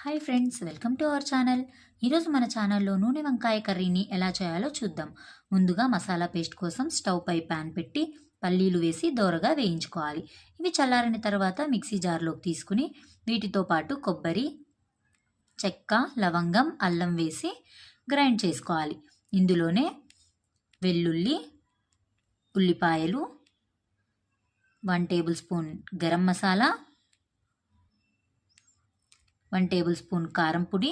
Hi friends, welcome to our channel. ఈరోజు మన ఛానల్లో నూనె వంకాయ కర్రీని ఎలా చేయాలో చూద్దాం. ముందుగా మసాలా పేస్ట్ కోసం స్టవ్ పై ప్యాన్ పెట్టి పల్లీలు వేసి దోరగా వేయించుకోవాలి. ఇవి చల్లారిన తర్వాత మిక్సీ జార్లోకి తీసుకుని వీటితో పాటు కొబ్బరి, చెక్క, లవంగం, అల్లం వేసి గ్రైండ్ చేసుకోవాలి. ఇందులోనే వెల్లుల్లి, ఉల్లిపాయలు, 1 table spoon garam masala, 1 table spoon కారం పొడి,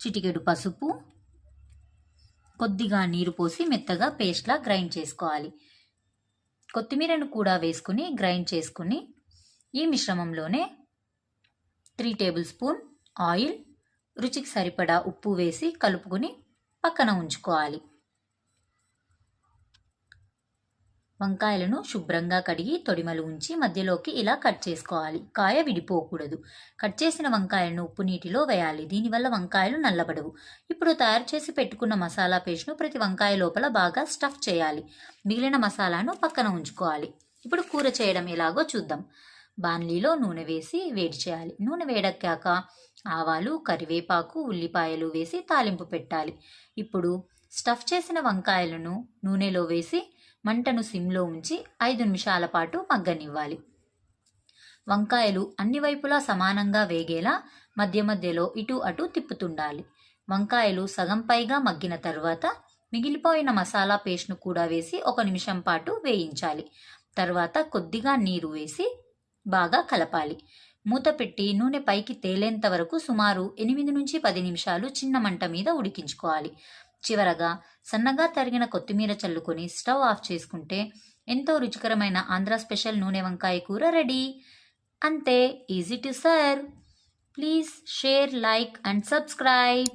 చిటికెడు పసుపు, కొద్దిగా నీరు పోసి మెత్తగా పేస్ట్లా గ్రైండ్ చేసుకోవాలి. కొత్తిమీరను కూడా వేసుకుని గ్రైండ్ చేసుకుని ఈ మిశ్రమంలోనే 3 టేబుల్ స్పూన్ ఆయిల్, రుచికి సరిపడా ఉప్పు వేసి కలుపుకొని పక్కన ఉంచుకోవాలి. వంకాయలను శుభ్రంగా కడిగి తొడిమలు ఉంచి మధ్యలోకి ఇలా కట్ చేసుకోవాలి. కాయ విడిపోకూడదు. కట్ చేసిన వంకాయలను ఉప్పు నీటిలో వేయాలి. దీనివల్ల వంకాయలు నల్లబడవు. ఇప్పుడు తయారు చేసి పెట్టుకున్న మసాలా పేస్ట్ను ప్రతి వంకాయ లోపల బాగా స్టఫ్ చేయాలి. మిగిలిన మసాలాను పక్కన ఉంచుకోవాలి. ఇప్పుడు కూర చేయడం ఎలాగో చూద్దాం. బాణలీలో నూనె వేసి వేడి చేయాలి. నూనె వేడెక్కాక ఆవాలు, కరివేపాకు, ఉల్లిపాయలు వేసి తాలింపు పెట్టాలి. ఇప్పుడు స్టఫ్ చేసిన వంకాయలను నూనెలో వేసి మంటను సిమ్లో ఉంచి 5 నిమిషాల పాటు మగ్గనివ్వాలి. వంకాయలు అన్ని వైపులా సమానంగా వేగేలా మధ్య మధ్యలో ఇటు అటు తిప్పుతుండాలి. వంకాయలు సగం పైగా మగ్గిన తర్వాత మిగిలిపోయిన మసాలా పేస్ట్ను కూడా వేసి 1 నిమిషం పాటు వేయించాలి. తర్వాత కొద్దిగా నీరు వేసి బాగా కలపాలి. మూత పెట్టి నూనె పైకి తేలేంత వరకు సుమారు 8 నుంచి 10 నిమిషాలు చిన్న మంట మీద ఉడికించుకోవాలి. చివరగా సన్నగా తరిగిన కొత్తిమీర చల్లుకొని స్టవ్ ఆఫ్ చేసుకుంటే ఎంతో రుచికరమైన ఆంధ్ర స్పెషల్ నూనె వంకాయ కూర రెడీ. అంతే, easy to serve. Please share, like and subscribe.